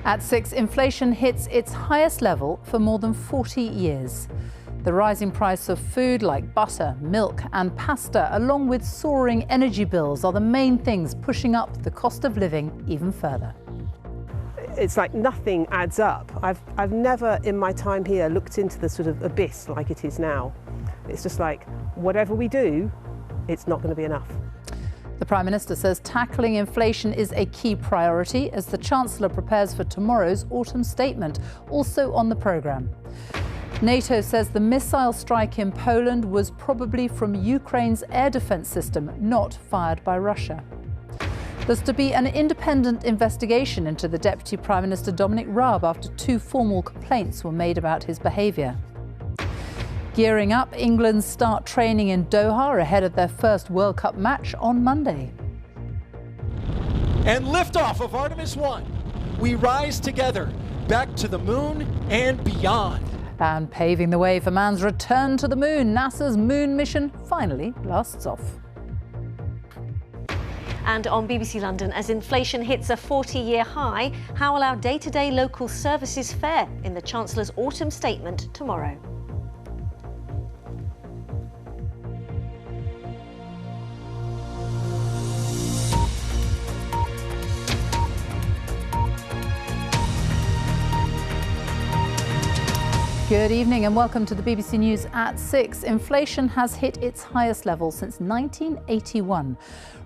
At 6, inflation hits its highest level for more than 40 years. The rising price of food like butter, milk and pasta, along with soaring energy bills, are the main things pushing up the cost of living even further. It's like nothing adds up. I've never in my time here looked into the sort of abyss like it is now. It's just like, whatever we do, it's not going to be enough. The Prime Minister says tackling inflation is a key priority as the Chancellor prepares for tomorrow's autumn statement, also on the programme. NATO says the missile strike in Poland was probably from Ukraine's air defence system, not fired by Russia. There's to be an independent investigation into the Deputy Prime Minister Dominic Raab after 2 formal complaints were made about his behaviour. Gearing up, England start training in Doha ahead of their first World Cup match on Monday. And liftoff of Artemis 1. We rise together, back to the moon and beyond. And paving the way for man's return to the moon, NASA's moon mission finally blasts off. And on BBC London, as inflation hits a 40-year high, how will our day-to-day local services fare in the Chancellor's autumn statement tomorrow? Good evening and welcome to the BBC News at 6. Inflation has hit its highest level since 1981.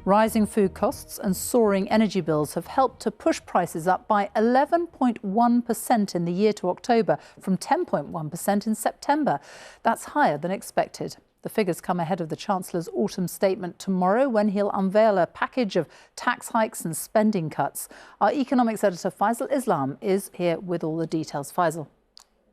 Rising food costs and soaring energy bills have helped to push prices up by 11.1% in the year to October, from 10.1% in September. That's higher than expected. The figures come ahead of the Chancellor's autumn statement tomorrow, when he'll unveil a package of tax hikes and spending cuts. Our economics editor Faisal Islam is here with all the details. Faisal.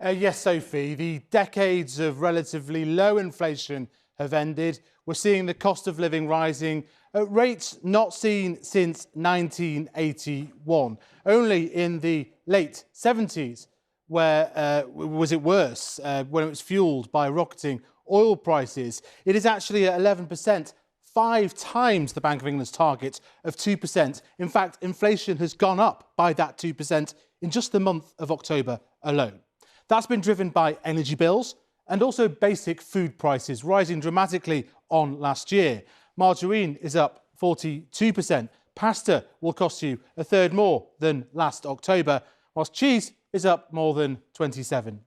Yes, Sophie, the decades of relatively low inflation have ended. We're seeing the cost of living rising at rates not seen since 1981. Only in the late 70s was it worse, when it was fuelled by rocketing oil prices. It is actually at 11%, 5 times the Bank of England's target of 2%. In fact, inflation has gone up by that 2% in just the month of October alone. That's been driven by energy bills and also basic food prices rising dramatically on last year. Margarine is up 42%. Pasta will cost you a third more than last October, whilst cheese is up more than 27%.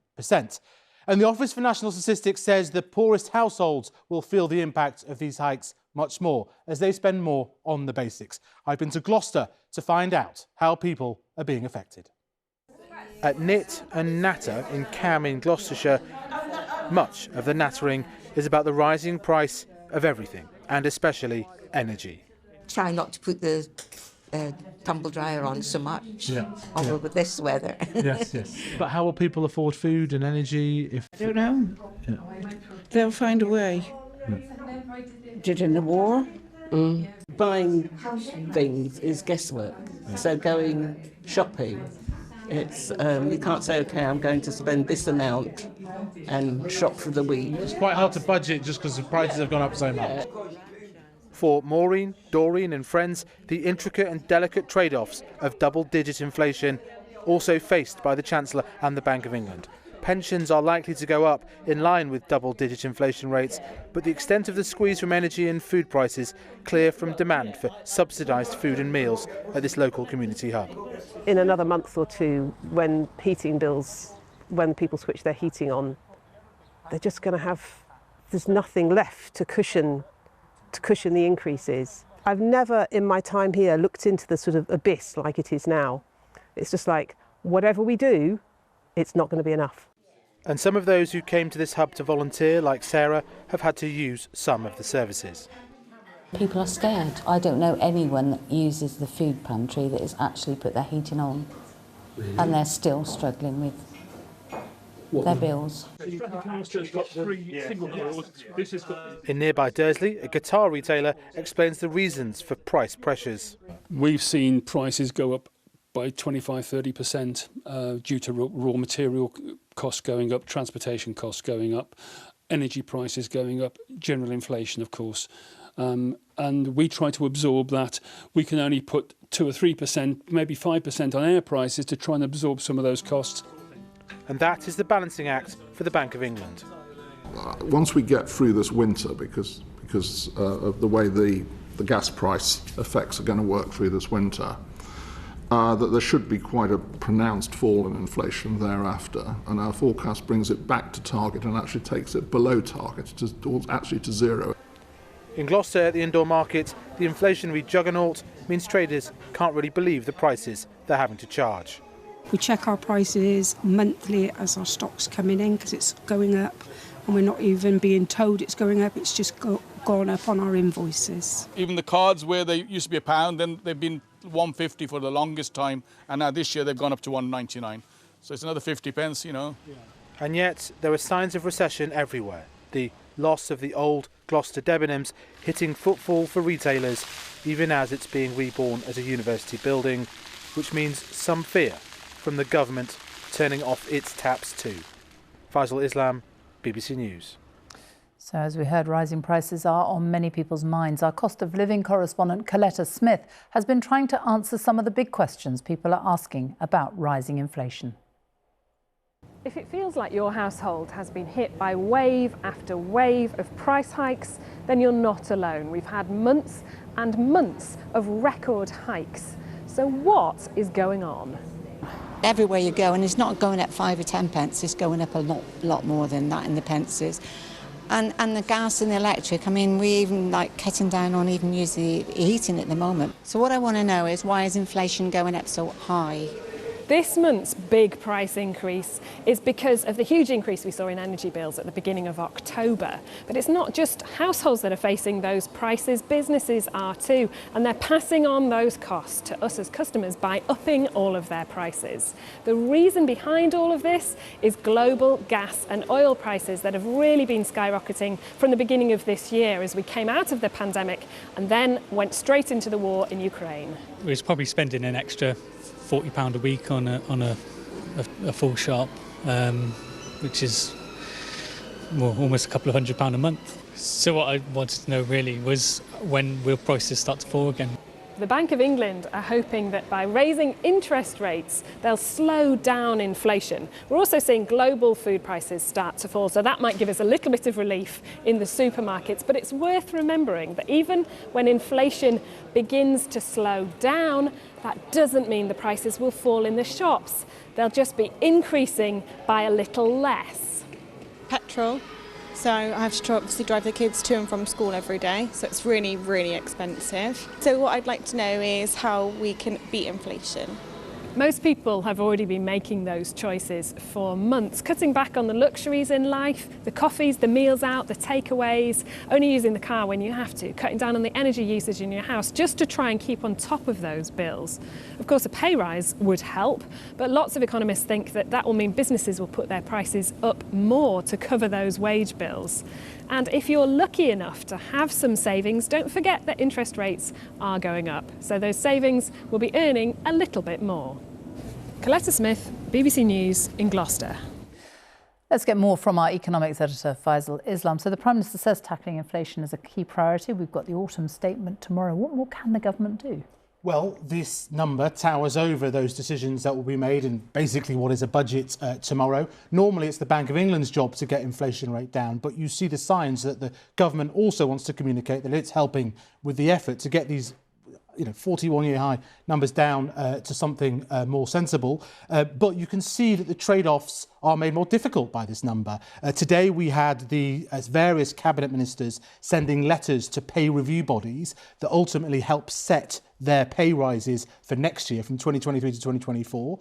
And the Office for National Statistics says the poorest households will feel the impact of these hikes much more as they spend more on the basics. I've been to Gloucester to find out how people are being affected. At Knit and Natter in Cam in Gloucestershire, much of the nattering is about the rising price of everything, and especially energy. Try not to put the tumble dryer on so much, although with this weather. Yes. But how will people afford food and energy if... I don't know. Yeah. They'll find a way. Did in the war. Buying things is guesswork. So going shopping, it's you can't say, OK, I'm going to spend this amount and shop for the week. It's quite hard to budget just because the prices have gone up so much. For Maureen, Doreen and friends, the intricate and delicate trade-offs of double-digit inflation also faced by the Chancellor and the Bank of England. Pensions are likely to go up in line with double-digit inflation rates, but the extent of the squeeze from energy and food prices clear from demand for subsidised food and meals at this local community hub. In another month or two, when people switch their heating on, they're just going to have, there's nothing left to cushion the increases. I've never in my time here looked into the sort of abyss like it is now. It's just like, whatever we do, it's not going to be enough. And some of those who came to this hub to volunteer, like Sarah, have had to use some of the services. People are scared. I don't know anyone that uses the food pantry that has actually put their heating on. Really? And they're still struggling with their bills. In nearby Dursley, a guitar retailer explains the reasons for price pressures. We've seen prices go up by 25–30% due to raw material costs going up, transportation costs going up, energy prices going up, general inflation, of course. and we try to absorb that. We can only put 2 or 3%, maybe 5% on our prices to try and absorb some of those costs. And that is the balancing act for the Bank of England. Once we get through this winter, because of the way the gas price effects are going to work through this winter, that there should be quite a pronounced fall in inflation thereafter, and our forecast brings it back to target and actually takes it below target, actually to zero. In Gloucester, at the indoor market, the inflationary juggernaut means traders can't really believe the prices they're having to charge. We check our prices monthly as our stock's coming in because it's going up, and we're not even being told it's going up, it's just gone up on our invoices. Even the cards where they used to be £1, then they've been £1.50 for the longest time, and now this year they've gone up to £1.99. So it's another 50 pence, you know. Yeah. And yet there are signs of recession everywhere. The loss of the old Gloucester Debenhams hitting footfall for retailers, even as it's being reborn as a university building, which means some fear from the government turning off its taps too. Faisal Islam, BBC News. So as we heard, rising prices are on many people's minds. Our cost of living correspondent Coletta Smith has been trying to answer some of the big questions people are asking about rising inflation. If it feels like your household has been hit by wave after wave of price hikes, then you're not alone. We've had months and months of record hikes. So what is going on? Everywhere you go, and it's not going up 5 or 10 pence, it's going up a lot more than that in the pences. And the gas and the electric, I mean, we even cutting down on even using the heating at the moment. So what I want to know is, why is inflation going up so high? This month's big price increase is because of the huge increase we saw in energy bills at the beginning of October. But it's not just households that are facing those prices, businesses are too, and they're passing on those costs to us as customers by upping all of their prices. The reason behind all of this is global gas and oil prices that have really been skyrocketing from the beginning of this year as we came out of the pandemic and then went straight into the war in Ukraine. We was probably spending an extra £40 a week on a full shop, which is almost a couple of £100 a month. So what I wanted to know really was, when will prices start to fall again? The Bank of England are hoping that by raising interest rates, they'll slow down inflation. We're also seeing global food prices start to fall, so that might give us a little bit of relief in the supermarkets. But it's worth remembering that even when inflation begins to slow down, that doesn't mean the prices will fall in the shops. They'll just be increasing by a little less. Petrol. So I have to obviously drive the kids to and from school every day, so it's really, really expensive. So what I'd like to know is how we can beat inflation. Most people have already been making those choices for months, cutting back on the luxuries in life, the coffees, the meals out, the takeaways, only using the car when you have to, cutting down on the energy usage in your house just to try and keep on top of those bills. Of course, a pay rise would help, but lots of economists think that that will mean businesses will put their prices up more to cover those wage bills. And if you're lucky enough to have some savings, don't forget that interest rates are going up. So those savings will be earning a little bit more. Coletta Smith, BBC News in Gloucester. Let's get more from our economics editor, Faisal Islam. So the Prime Minister says tackling inflation is a key priority. We've got the autumn statement tomorrow. What more can the government do? Well, this number towers over those decisions that will be made in basically what is a budget tomorrow. Normally, it's the Bank of England's job to get inflation rate down, but you see the signs that the government also wants to communicate that it's helping with the effort to get these 41-year high numbers down to something more sensible. But you can see that the trade-offs are made more difficult by this number. Today we had the various cabinet ministers sending letters to pay review bodies that ultimately help set their pay rises for next year from 2023 to 2024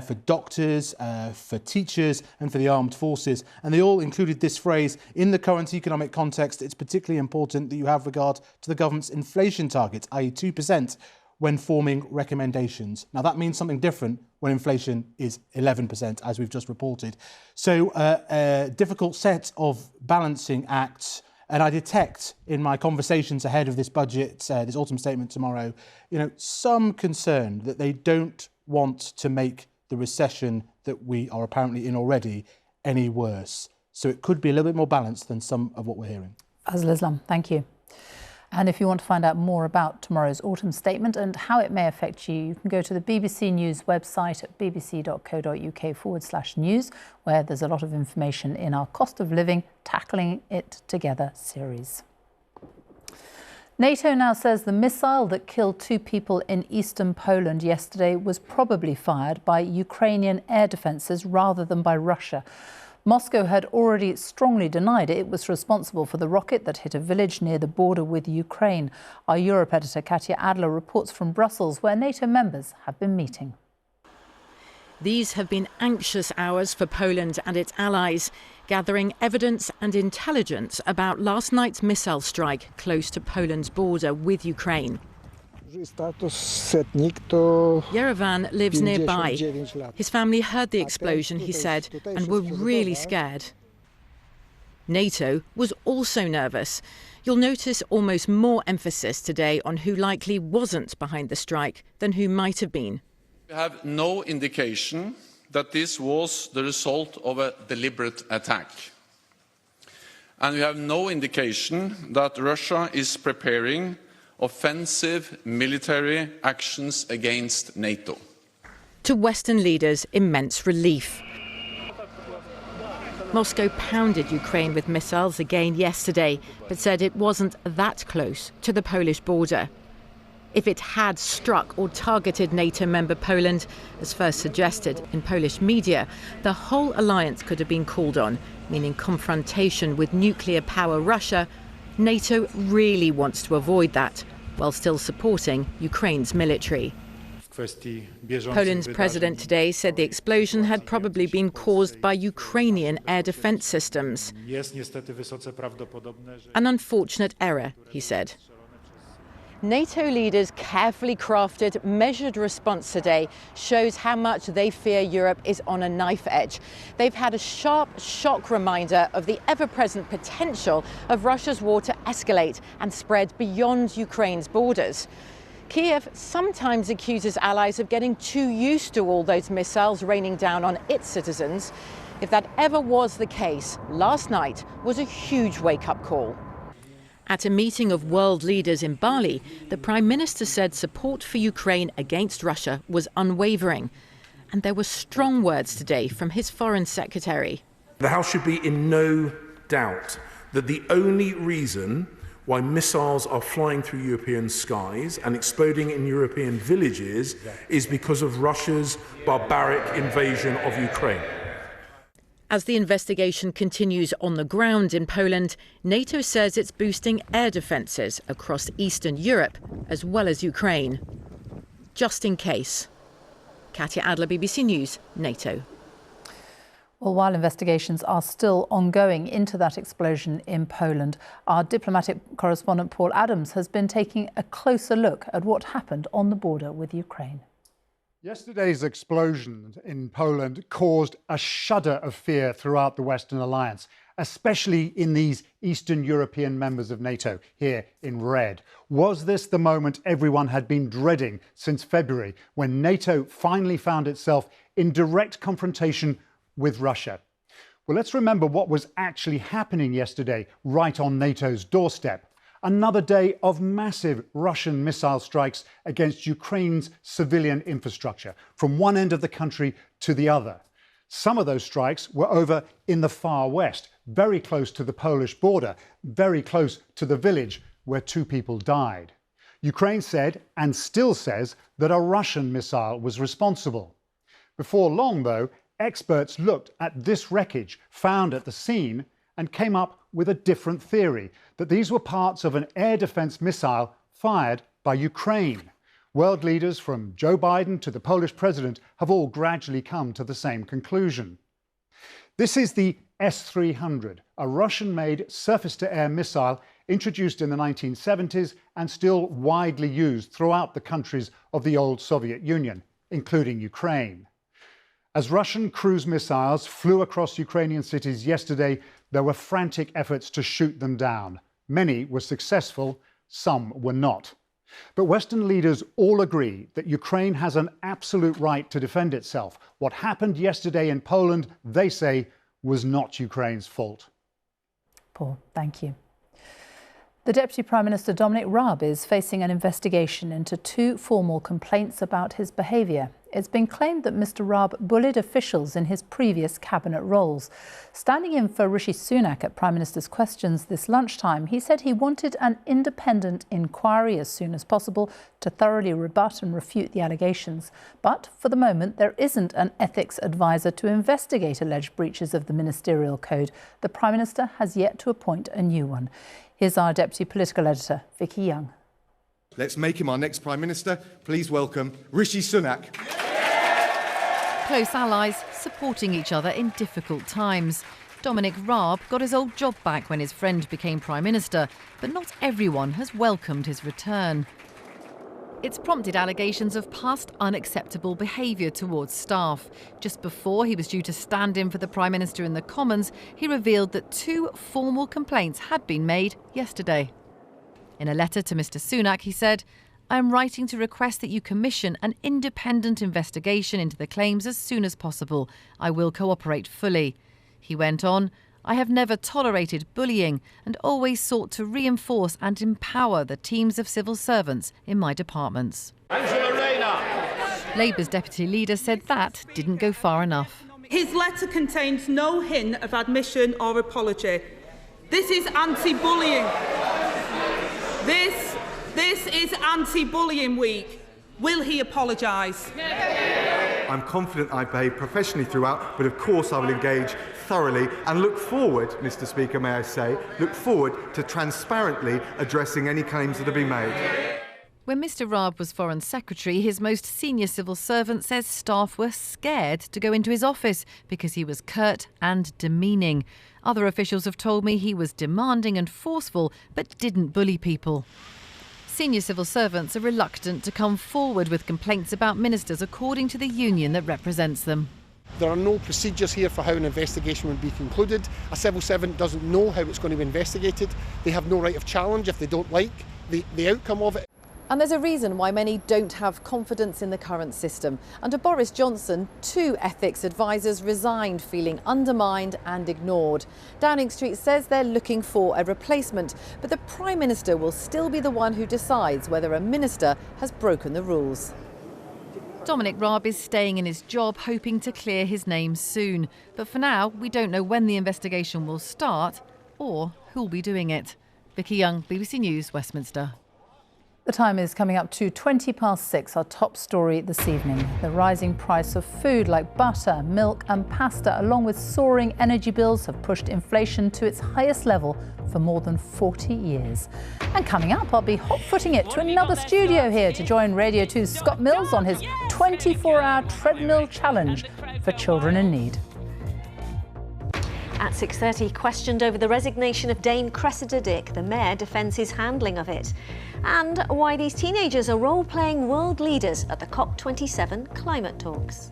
for doctors, for teachers and for the armed forces. And they all included this phrase: in the current economic context, it's particularly important that you have regard to the government's inflation targets, i.e. 2%, when forming recommendations. Now that means something different when inflation is 11%, as we've just reported. So a difficult set of balancing acts. And I detect in my conversations ahead of this budget, this autumn statement tomorrow, some concern that they don't want to make the recession that we are apparently in already any worse. So it could be a little bit more balanced than some of what we're hearing. Faisal Islam, thank you. And if you want to find out more about tomorrow's autumn statement and how it may affect you, you can go to the BBC News website at bbc.co.uk/news, where there's a lot of information in our Cost of Living Tackling It Together series. NATO now says the missile that killed 2 people in eastern Poland yesterday was probably fired by Ukrainian air defences rather than by Russia. Moscow had already strongly denied it was responsible for the rocket that hit a village near the border with Ukraine. Our Europe editor Katya Adler reports from Brussels, where NATO members have been meeting. These have been anxious hours for Poland and its allies, gathering evidence and intelligence about last night's missile strike close to Poland's border with Ukraine. Yerevan lives nearby. His family heard the explosion, he said, and were really scared. NATO was also nervous. You'll notice almost more emphasis today on who likely wasn't behind the strike than who might have been. We have no indication that this was the result of a deliberate attack. And we have no indication that Russia is preparing offensive military actions against NATO. To Western leaders, immense relief. Moscow pounded Ukraine with missiles again yesterday, but said it wasn't that close to the Polish border. If it had struck or targeted NATO member Poland, as first suggested in Polish media, the whole alliance could have been called on, meaning confrontation with nuclear power Russia. NATO really wants to avoid that, while still supporting Ukraine's military. Poland's president today said the explosion had probably been caused by Ukrainian air defense systems. An unfortunate error, he said. NATO leaders' carefully crafted, measured response today shows how much they fear Europe is on a knife edge. They've had a sharp shock reminder of the ever-present potential of Russia's war to escalate and spread beyond Ukraine's borders. Kiev sometimes accuses allies of getting too used to all those missiles raining down on its citizens. If that ever was the case, last night was a huge wake-up call. At a meeting of world leaders in Bali, the Prime Minister said support for Ukraine against Russia was unwavering. And there were strong words today from his Foreign Secretary. The House should be in no doubt that the only reason why missiles are flying through European skies and exploding in European villages is because of Russia's barbaric invasion of Ukraine. As the investigation continues on the ground in Poland, NATO says it's boosting air defences across Eastern Europe as well as Ukraine. Just in case. Katya Adler, BBC News, NATO. Well, while investigations are still ongoing into that explosion in Poland, our diplomatic correspondent Paul Adams has been taking a closer look at what happened on the border with Ukraine. Yesterday's explosion in Poland caused a shudder of fear throughout the Western Alliance, especially in these Eastern European members of NATO, here in red. Was this the moment everyone had been dreading since February, when NATO finally found itself in direct confrontation with Russia? Well, let's remember what was actually happening yesterday, right on NATO's doorstep. Another day of massive Russian missile strikes against Ukraine's civilian infrastructure, from one end of the country to the other. Some of those strikes were over in the far west, very close to the Polish border, very close to the village where 2 people died. Ukraine said, and still says, that a Russian missile was responsible. Before long, though, experts looked at this wreckage found at the scene and came up with a different theory, that these were parts of an air defense missile fired by Ukraine. World leaders from Joe Biden to the Polish president have all gradually come to the same conclusion. This is the S-300, a Russian-made surface-to-air missile introduced in the 1970s and still widely used throughout the countries of the old Soviet Union, including Ukraine. As Russian cruise missiles flew across Ukrainian cities yesterday, there were frantic efforts to shoot them down. Many were successful, some were not. But Western leaders all agree that Ukraine has an absolute right to defend itself. What happened yesterday in Poland, they say, was not Ukraine's fault. Paul, thank you. The Deputy Prime Minister Dominic Raab is facing an investigation into 2 formal complaints about his behaviour. It's been claimed that Mr Raab bullied officials in his previous cabinet roles. Standing in for Rishi Sunak at Prime Minister's Questions this lunchtime, he said he wanted an independent inquiry as soon as possible to thoroughly rebut and refute the allegations. But for the moment, there isn't an ethics advisor to investigate alleged breaches of the ministerial code. The Prime Minister has yet to appoint a new one. Here's our Deputy Political Editor, Vicky Young. Let's make him our next Prime Minister. Please welcome Rishi Sunak. Close allies supporting each other in difficult times. Dominic Raab got his old job back when his friend became Prime Minister, but not everyone has welcomed his return. It's prompted allegations of past unacceptable behaviour towards staff. Just before he was due to stand in for the Prime Minister in the Commons, he revealed that 2 formal complaints had been made yesterday. In a letter to Mr Sunak, he said, "I am writing to request that you commission an independent investigation into the claims as soon as possible. I will cooperate fully." He went on, "I have never tolerated bullying and always sought to reinforce and empower the teams of civil servants in my departments." Angela Rayner. Labour's deputy leader said that didn't go far enough. His letter contains no hint of admission or apology. This is anti-bullying. This is anti-bullying week. Will he apologise? I'm confident I behaved professionally throughout, but of course I will engage thoroughly and look forward, Mr Speaker, may I say, look forward to transparently addressing any claims that have been made. When Mr Raab was Foreign Secretary, his most senior civil servant says staff were scared to go into his office because he was curt and demeaning. Other officials have told me he was demanding and forceful, but didn't bully people. Senior civil servants are reluctant to come forward with complaints about ministers, according to the union that represents them. There are no procedures here for how an investigation would be concluded. A civil servant doesn't know how it's going to be investigated. They have no right of challenge if they don't like the outcome of it. And there's a reason why many don't have confidence in the current system. Under Boris Johnson, 2 ethics advisors resigned, feeling undermined and ignored. Downing Street says they're looking for a replacement, but the Prime Minister will still be the one who decides whether a minister has broken the rules. Dominic Raab is staying in his job, hoping to clear his name soon. But for now, we don't know when the investigation will start or who'll be doing it. Vicky Young, BBC News, Westminster. The time is coming up to 6:20. Our top story this evening. The rising price of food like butter, milk and pasta, along with soaring energy bills, have pushed inflation to its highest level for more than 40 years. And coming up, I'll be hot-footing it to another studio here to join Radio 2's Scott Mills on his 24-hour treadmill challenge for children in need. At 6:30, questioned over the resignation of Dame Cressida Dick, the Mayor defends his handling of it. And why these teenagers are role-playing world leaders at the COP27 climate talks.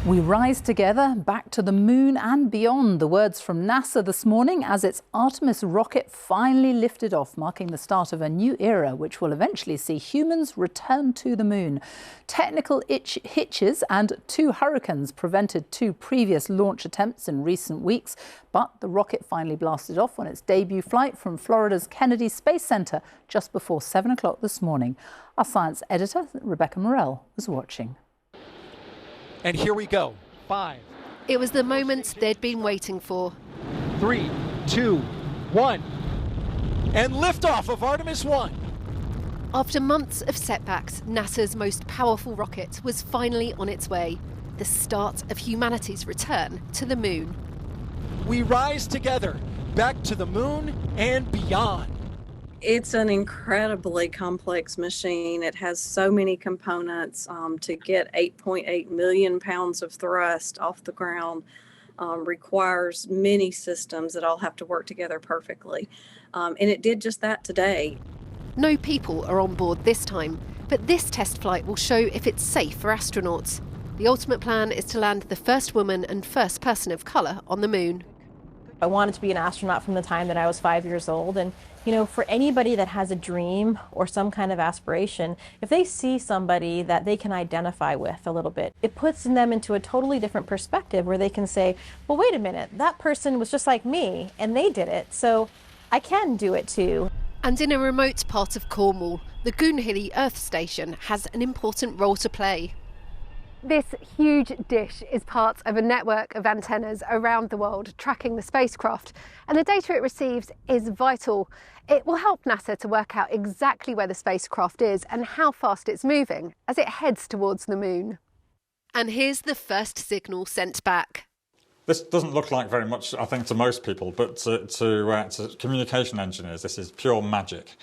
We rise together, back to the moon and beyond. The words from NASA this morning as its Artemis rocket finally lifted off, marking the start of a new era which will eventually see humans return to the moon. Technical hitches and 2 hurricanes prevented 2 previous launch attempts in recent weeks, but the rocket finally blasted off on its debut flight from Florida's Kennedy Space Center just before 7 o'clock this morning. Our science editor, Rebecca Morell, was watching. And here we go. 5. It was the moment they'd been waiting for. 3, 2, 1. And liftoff of Artemis 1. After months of setbacks, NASA's most powerful rocket was finally on its way. The start of humanity's return to the moon. We rise together, back to the moon and beyond. It's an incredibly complex machine. It has so many components. To get 8.8 million pounds of thrust off the ground requires many systems that all have to work together perfectly. And it did just that today. No people are on board this time, but this test flight will show if it's safe for astronauts. The ultimate plan is to land the first woman and first person of colour on the moon. I wanted to be an astronaut from the time that I was 5 years old. And, you know, for anybody that has a dream or some kind of aspiration, if they see somebody that they can identify with a little bit, it puts them into a totally different perspective where they can say, well, wait a minute, that person was just like me and they did it, so I can do it too. And in a remote part of Cornwall, the Goonhilly Earth Station has an important role to play. This huge dish is part of a network of antennas around the world tracking the spacecraft, and the data it receives is vital. It will help NASA to work out exactly where the spacecraft is and how fast it's moving as it heads towards the moon. And here's the first signal sent back. This doesn't look like very much, I think, to most people, but to communication engineers, this is pure magic.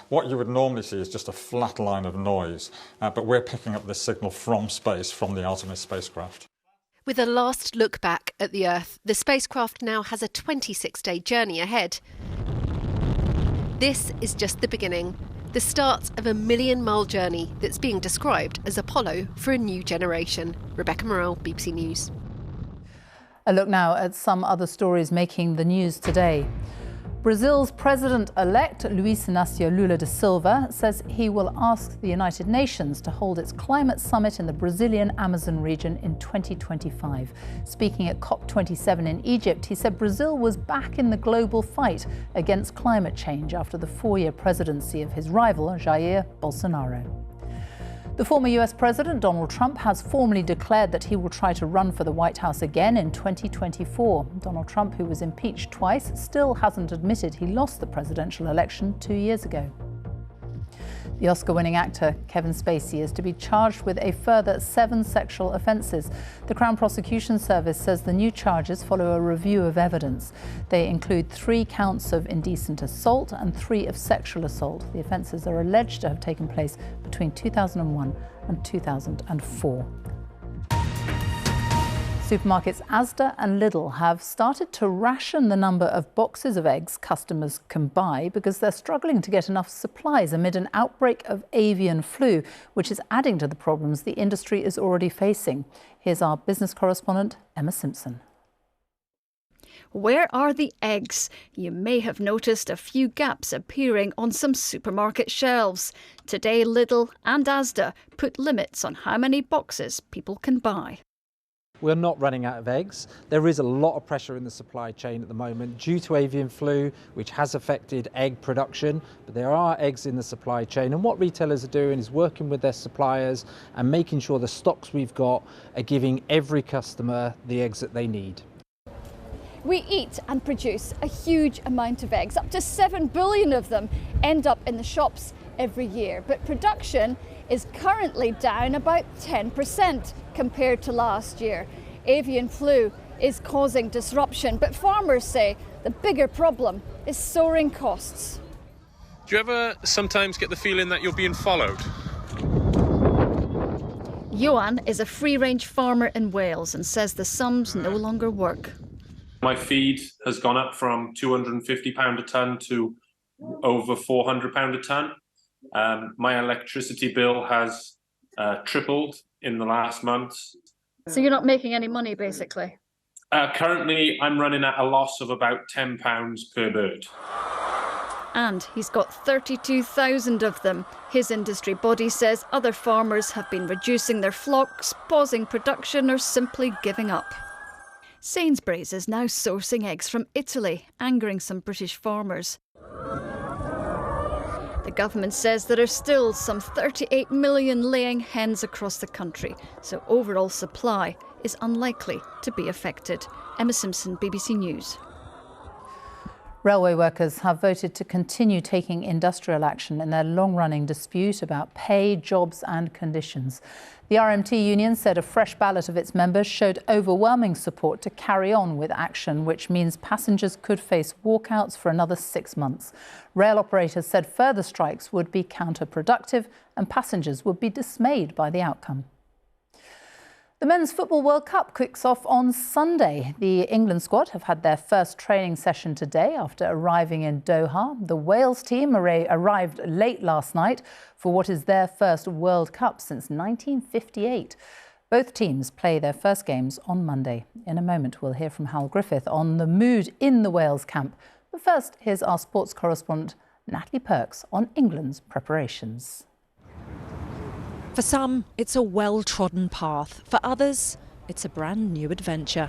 What you would normally see is just a flat line of noise, but we're picking up this signal from space, from the Artemis spacecraft. With a last look back at the Earth, the spacecraft now has a 26-day journey ahead. This is just the beginning, the start of a million-mile journey that's being described as Apollo for a new generation. Rebecca Morrell, BBC News. A look now at some other stories making the news today. Brazil's president-elect, Luiz Inácio Lula da Silva, says he will ask the United Nations to hold its climate summit in the Brazilian Amazon region in 2025. Speaking at COP27 in Egypt, he said Brazil was back in the global fight against climate change after the four-year presidency of his rival, Jair Bolsonaro. The former US President Donald Trump has formally declared that he will try to run for the White House again in 2024. Donald Trump, who was impeached twice, still hasn't admitted he lost the presidential election 2 years ago. The Oscar-winning actor Kevin Spacey is to be charged with a further 7 sexual offences. The Crown Prosecution Service says the new charges follow a review of evidence. They include 3 counts of indecent assault and 3 of sexual assault. The offences are alleged to have taken place between 2001 and 2004. Supermarkets Asda and Lidl have started to ration the number of boxes of eggs customers can buy because they're struggling to get enough supplies amid an outbreak of avian flu, which is adding to the problems the industry is already facing. Here's our business correspondent, Emma Simpson. Where are the eggs? You may have noticed a few gaps appearing on some supermarket shelves. Today, Lidl and Asda put limits on how many boxes people can buy. We're not running out of eggs. There is a lot of pressure in the supply chain at the moment due to avian flu, which has affected egg production, but there are eggs in the supply chain. And what retailers are doing is working with their suppliers and making sure the stocks we've got are giving every customer the eggs that they need. We eat and produce a huge amount of eggs. Up to 7 billion of them end up in the shops every year. But production is currently down about 10% compared to last year. Avian flu is causing disruption, but farmers say the bigger problem is soaring costs. Do you ever sometimes get the feeling that you're being followed? Johan is a free-range farmer in Wales and says the sums no longer work. My feed has gone up from £250 a tonne to over £400 a tonne. My electricity bill has tripled in the last month. So you're not making any money, basically? Currently, I'm running at a loss of about £10 per bird. And he's got 32,000 of them. His industry body says other farmers have been reducing their flocks, pausing production or simply giving up. Sainsbury's is now sourcing eggs from Italy, angering some British farmers. The government says there are still some 38 million laying hens across the country, so overall supply is unlikely to be affected. Emma Simpson, BBC News. Railway workers have voted to continue taking industrial action in their long-running dispute about pay, jobs and conditions. The RMT union said a fresh ballot of its members showed overwhelming support to carry on with action, which means passengers could face walkouts for another 6 months. Rail operators said further strikes would be counterproductive and passengers would be dismayed by the outcome. The Men's Football World Cup kicks off on Sunday. The England squad have had their first training session today after arriving in Doha. The Wales team arrived late last night for what is their first World Cup since 1958. Both teams play their first games on Monday. In a moment, we'll hear from Hal Griffith on the mood in the Wales camp. But first, here's our sports correspondent, Natalie Perks, on England's preparations. For some, it's a well-trodden path. For others, it's a brand new adventure.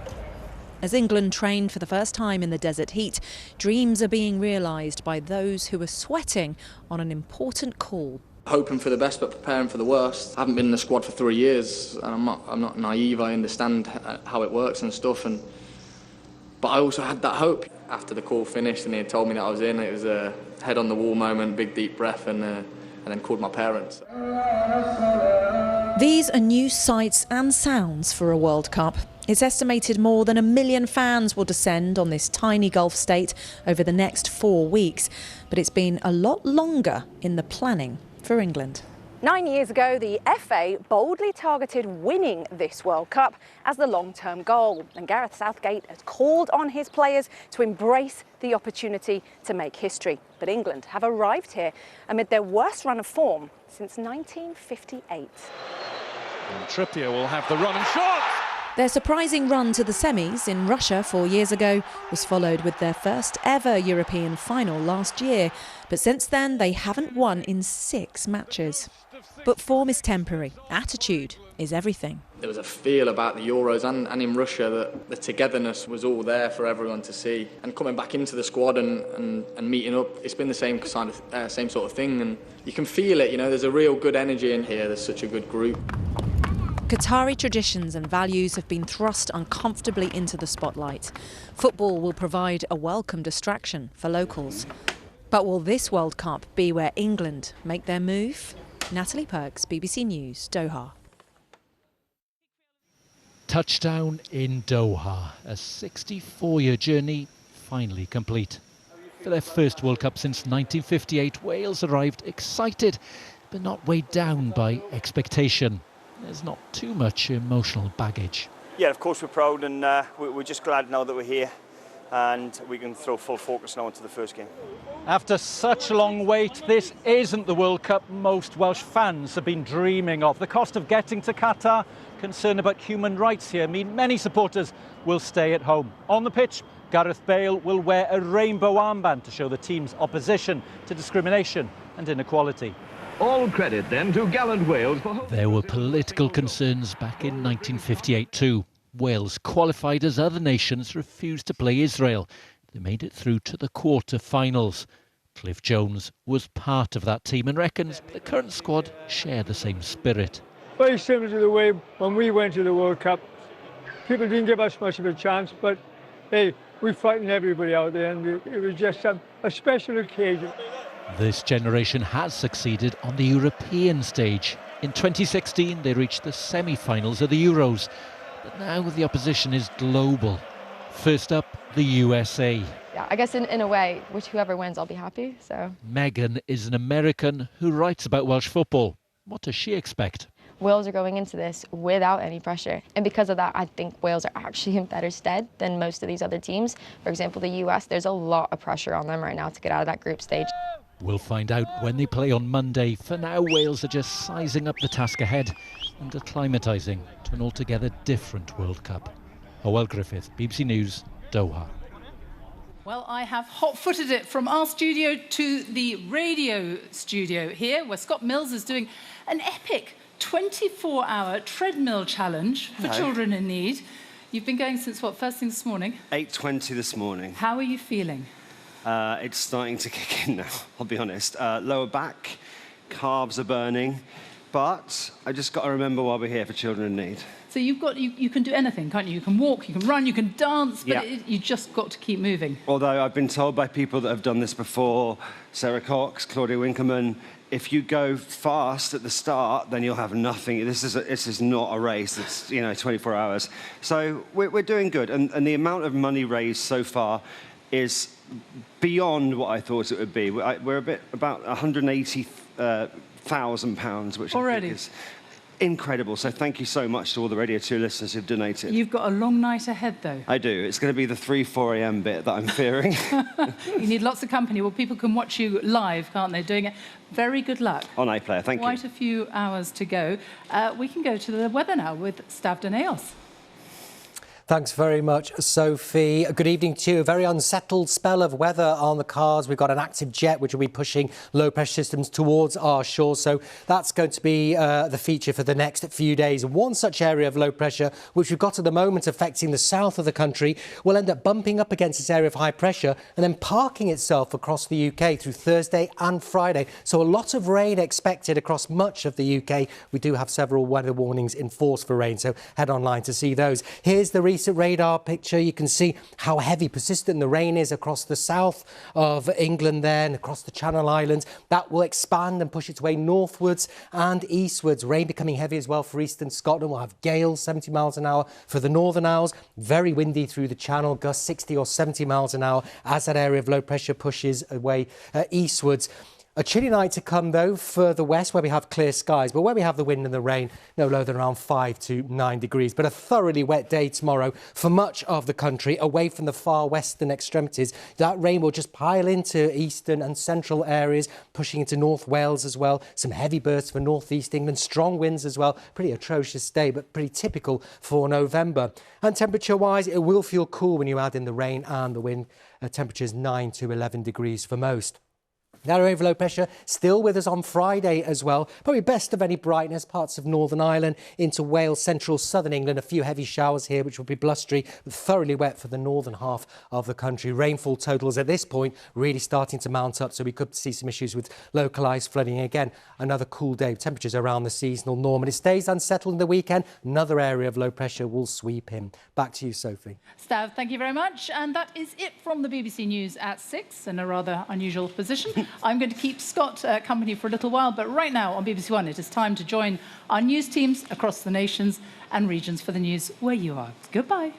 As England trained for the first time in the desert heat, dreams are being realised by those who are sweating on an important call. Hoping for the best but preparing for the worst. I haven't been in the squad for 3 years and I'm not naive. I understand how it works and stuff, but I also had that hope. After the call finished and he had told me that I was in, it was a head on the wall moment, big deep breath, and then called my parents. These are new sights and sounds for a World Cup. It's estimated more than 1 million fans will descend on this tiny Gulf state over the next 4 weeks. But it's been a lot longer in the planning for England. 9 years ago, the FA boldly targeted winning this World Cup as the long-term goal. And Gareth Southgate has called on his players to embrace the opportunity to make history. But England have arrived here amid their worst run of form since 1958. And Trippier will have the run and shot! Their surprising run to the semis in Russia 4 years ago was followed with their first ever European final last year. But since then, they haven't won in 6 matches. But form is temporary. Attitude is everything. There was a feel about the Euros and in Russia that the togetherness was all there for everyone to see. And coming back into the squad and meeting up, it's been the same sort of thing. And you can feel it, you know, there's a real good energy in here. There's such a good group. Qatari traditions and values have been thrust uncomfortably into the spotlight. Football will provide a welcome distraction for locals. But will this World Cup be where England make their move? Natalie Perks, BBC News, Doha. Touchdown in Doha, a 64-year journey finally complete. For their first World Cup since 1958, Wales arrived excited, but not weighed down by expectation. There's not too much emotional baggage. Yeah, of course we're proud, and we're just glad now that we're here and we can throw full focus now into the first game. After such a long wait, this isn't the World Cup most Welsh fans have been dreaming of. The cost of getting to Qatar, concern about human rights here mean many supporters will stay at home. On the pitch, Gareth Bale will wear a rainbow armband to show the team's opposition to discrimination and inequality. All credit then to gallant Wales for... There were political concerns back in 1958 too. Wales, qualified as other nations, refused to play Israel. They made it through to the quarter-finals. Cliff Jones was part of that team and reckons the current squad share the same spirit. Very similar to the way when we went to the World Cup. People didn't give us much of a chance, but hey, we frightened everybody out there, and it was just a special occasion. This generation has succeeded on the European stage. In 2016, they reached the semi-finals of the Euros. But now the opposition is global. First up, the USA. Yeah, I guess in a way, whoever wins, I'll be happy. So Megan is an American who writes about Welsh football. What does she expect? Wales are going into this without any pressure. And because of that, I think Wales are actually in better stead than most of these other teams. For example, the US, there's a lot of pressure on them right now to get out of that group stage. We'll find out when they play on Monday. For now, Wales are just sizing up the task ahead and acclimatising to an altogether different World Cup. Hywel Griffith, BBC News, Doha. Well, I have hot-footed it from our studio to the radio studio here, where Scott Mills is doing an epic 24-hour treadmill challenge for children in need. You've been going since, what, first thing this morning? 8:20 this morning. How are you feeling? It's starting to kick in now, I'll be honest. Lower back, calves are burning, but I just got to remember why we're here for children in need. So you can do anything, can't you? You can walk, you can run, you can dance, but you just got to keep moving. Although I've been told by people that have done this before, Sarah Cox, Claudia Winkelman, if you go fast at the start, then you'll have nothing. This is not a race. It's 24 hours. So we're doing good, and the amount of money raised so far is beyond what I thought it would be. We're about £180,000, which already I think is incredible. So thank you so much to all the Radio 2 listeners who've donated. You've got a long night ahead, though. I do. It's going to be the 3-4 a.m. bit that I'm fearing. You need lots of company. Well, people can watch you live, can't they, doing it? Very good luck. On iPlayer, thank you. Quite a few hours to go. We can go to the weather now with Stav Daneos. Thanks very much, Sophie. Good evening to you. A very unsettled spell of weather on the cards. We've got an active jet which will be pushing low pressure systems towards our shore. So that's going to be the feature for the next few days. One such area of low pressure, which we've got at the moment affecting the south of the country, will end up bumping up against this area of high pressure and then parking itself across the UK through Thursday and Friday. So a lot of rain expected across much of the UK. We do have several weather warnings in force for rain, so head online to see those. Here's the recent radar picture. You can see how heavy, persistent the rain is across the south of England there and across the Channel Islands. That will expand and push its way northwards and eastwards. Rain becoming heavy as well for eastern Scotland. We'll have gales 70 miles an hour for the Northern Isles. Very windy through the Channel, gusts 60 or 70 miles an hour as that area of low pressure pushes away eastwards. A chilly night to come, though, further west where we have clear skies, but where we have the wind and the rain, no lower than around 5 to 9 degrees. But a thoroughly wet day tomorrow for much of the country, away from the far western extremities. That rain will just pile into eastern and central areas, pushing into North Wales as well. Some heavy bursts for northeast England, strong winds as well. Pretty atrocious day, but pretty typical for November. And temperature-wise, it will feel cool when you add in the rain and the wind. Temperatures 9 to 11 degrees for most. That area of low pressure still with us on Friday as well. Probably best of any brightness, parts of Northern Ireland into Wales, central southern England. A few heavy showers here, which will be blustery, but thoroughly wet for the northern half of the country. Rainfall totals at this point really starting to mount up, so we could see some issues with localised flooding again. Another cool day, temperatures around the seasonal norm. And it stays unsettled in the weekend. Another area of low pressure will sweep in. Back to you, Sophie. Stav, thank you very much. And that is it from the BBC News at 6 in a rather unusual position. I'm going to keep Scott company for a little while, but right now on BBC One it is time to join our news teams across the nations and regions for the news where you are. Goodbye.